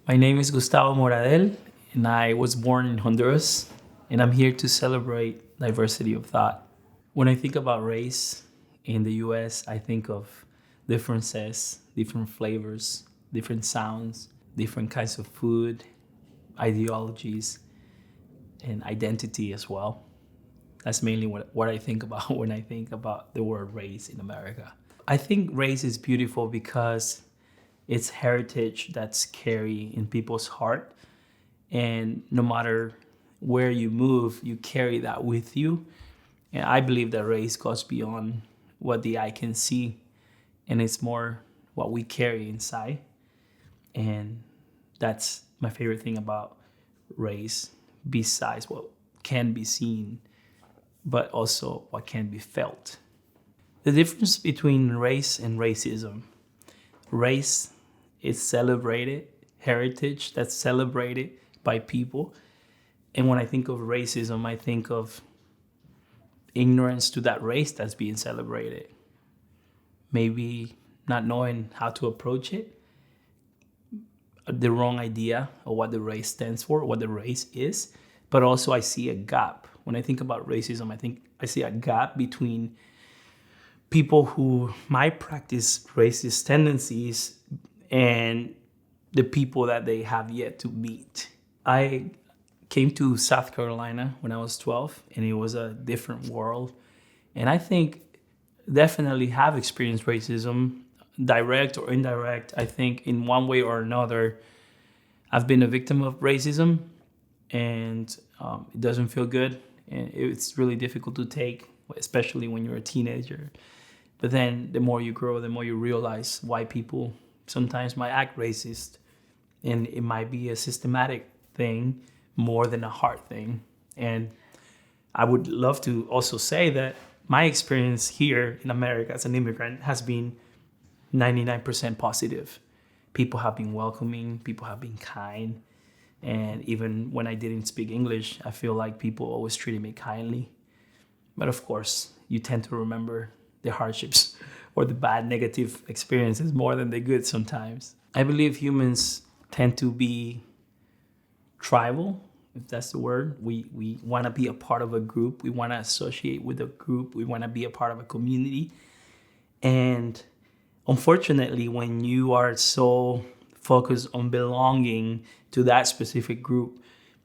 My name is Gustavo Moradel, and I was born in Honduras, and I'm here to celebrate diversity of thought. When I think about race in the US, I think of differences, different flavors, different sounds, different kinds of food, ideologies, and identity as well. That's mainly what I think about when I think about the word race in America. I think race is beautiful because it's heritage that's carried in people's heart. And no matter where you move, you carry that with you. And I believe that race goes beyond what the eye can see, and it's more what we carry inside. And that's my favorite thing about race, besides what can be seen, but also what can be felt. The difference between race and racism: race is celebrated, heritage that's celebrated by people. And when I think of racism, I think of ignorance to that race that's being celebrated. Maybe not knowing how to approach it, the wrong idea of what the race stands for, what the race is. But also, I see a gap. When I think about racism, I see a gap between people who might practice racist tendencies and the people that they have yet to meet. I came to South Carolina when I was 12, and it was a different world. And I think definitely have experienced racism, direct or indirect. I think in one way or another, I've been a victim of racism, and it doesn't feel good. And it's really difficult to take, especially when you're a teenager. But then the more you grow, the more you realize why people sometimes might act racist. And it might be a systematic thing more than a heart thing. And I would love to also say that my experience here in America as an immigrant has been 99% positive. People have been welcoming, people have been kind. And even when I didn't speak English, I feel like people always treated me kindly. But of course, you tend to remember the hardships or the bad negative experiences more than the good sometimes. I believe humans tend to be tribal, if that's the word. We want to be a part of a group. We want to associate with a group. We want to be a part of a community. And unfortunately, when you are so focused on belonging to that specific group,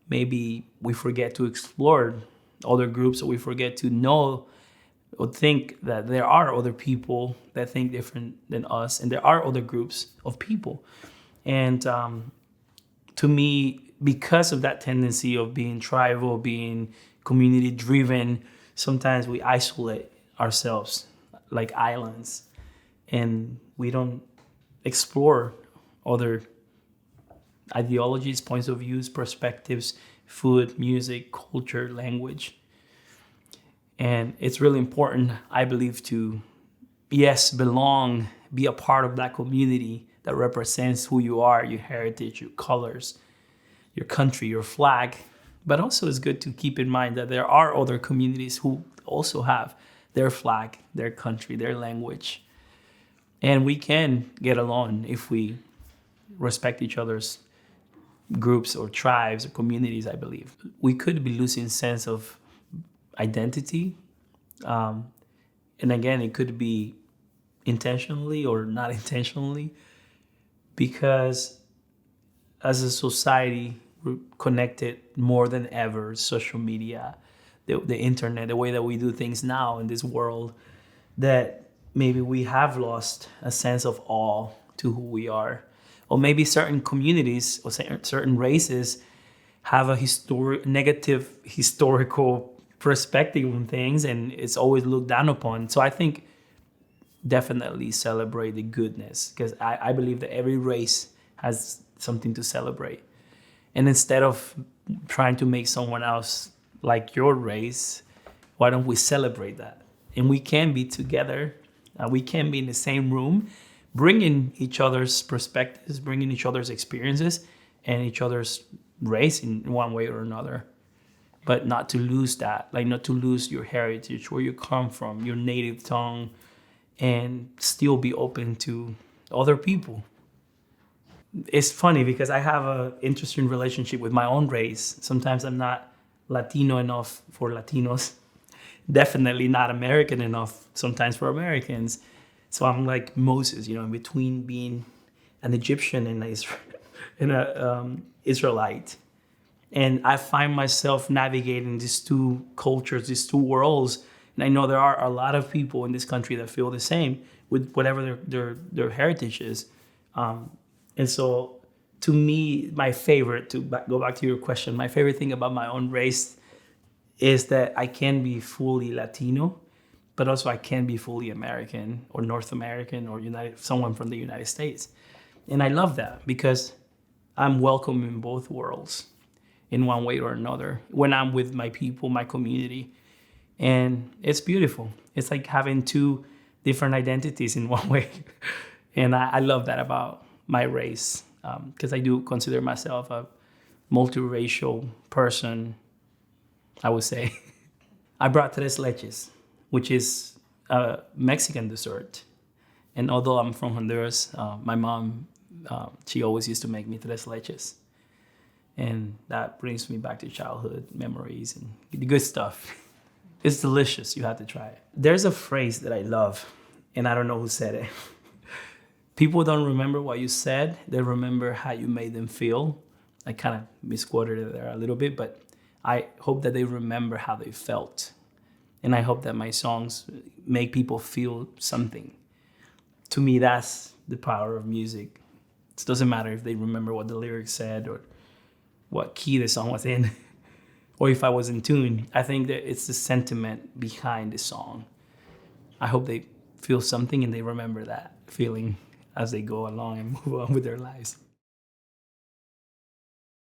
maybe we forget to explore other groups, or we forget to know or think that there are other people that think different than us, and there are other groups of people. And to me, because of that tendency of being tribal, being community driven, sometimes we isolate ourselves like islands, and we don't explore other ideologies, points of views, perspectives, food, music, culture, language. And it's really important, I believe, to, yes, belong, be a part of that community that represents who you are, your heritage, your colors, your country, your flag. But also it's good to keep in mind that there are other communities who also have their flag, their country, their language. And we can get along if we respect each other's groups or tribes or communities, I believe. We could be losing sense of identity. And again, it could be intentionally or not intentionally, because as a society, we're connected more than ever. Social media, the internet, the way that we do things now in this world, that maybe we have lost a sense of awe to who we are. Or maybe certain communities or certain races have a negative historical perspective on things, and it's always looked down upon. So I think definitely celebrate the goodness, because I believe that every race has something to celebrate. And instead of trying to make someone else like your race, why don't we celebrate that? And we can be together, we can be in the same room, bringing each other's perspectives, bringing each other's experiences and each other's race in one way or another. But not to lose that, like not to lose your heritage, where you come from, your native tongue, and still be open to other people. It's funny because I have an interesting relationship with my own race. Sometimes I'm not Latino enough for Latinos, definitely not American enough sometimes for Americans. So I'm like Moses, in between being an Egyptian and and a Israelite. And I find myself navigating these two cultures, these two worlds. And I know there are a lot of people in this country that feel the same with whatever their heritage is. And so, to me, my favorite, go back to your question, my favorite thing about my own race is that I can be fully Latino, but also I can be fully American or North American or someone from the United States. And I love that because I'm welcome in both worlds in one way or another when I'm with my people, my community. And it's beautiful. It's like having two different identities in one way. And I love that about my race because I do consider myself a multiracial person, I would say. I brought tres leches, which is a Mexican dessert. And although I'm from Honduras, my mom, she always used to make me tres leches. And that brings me back to childhood memories and the good stuff. It's delicious. You have to try it. There's a phrase that I love, and I don't know who said it. People don't remember what you said. They remember how you made them feel. I kind of misquoted it there a little bit, but I hope that they remember how they felt. And I hope that my songs make people feel something. To me, that's the power of music. It doesn't matter if they remember what the lyrics said or what key the song was in, or if I was in tune. I think that it's the sentiment behind the song. I hope they feel something and they remember that feeling as they go along and move on with their lives.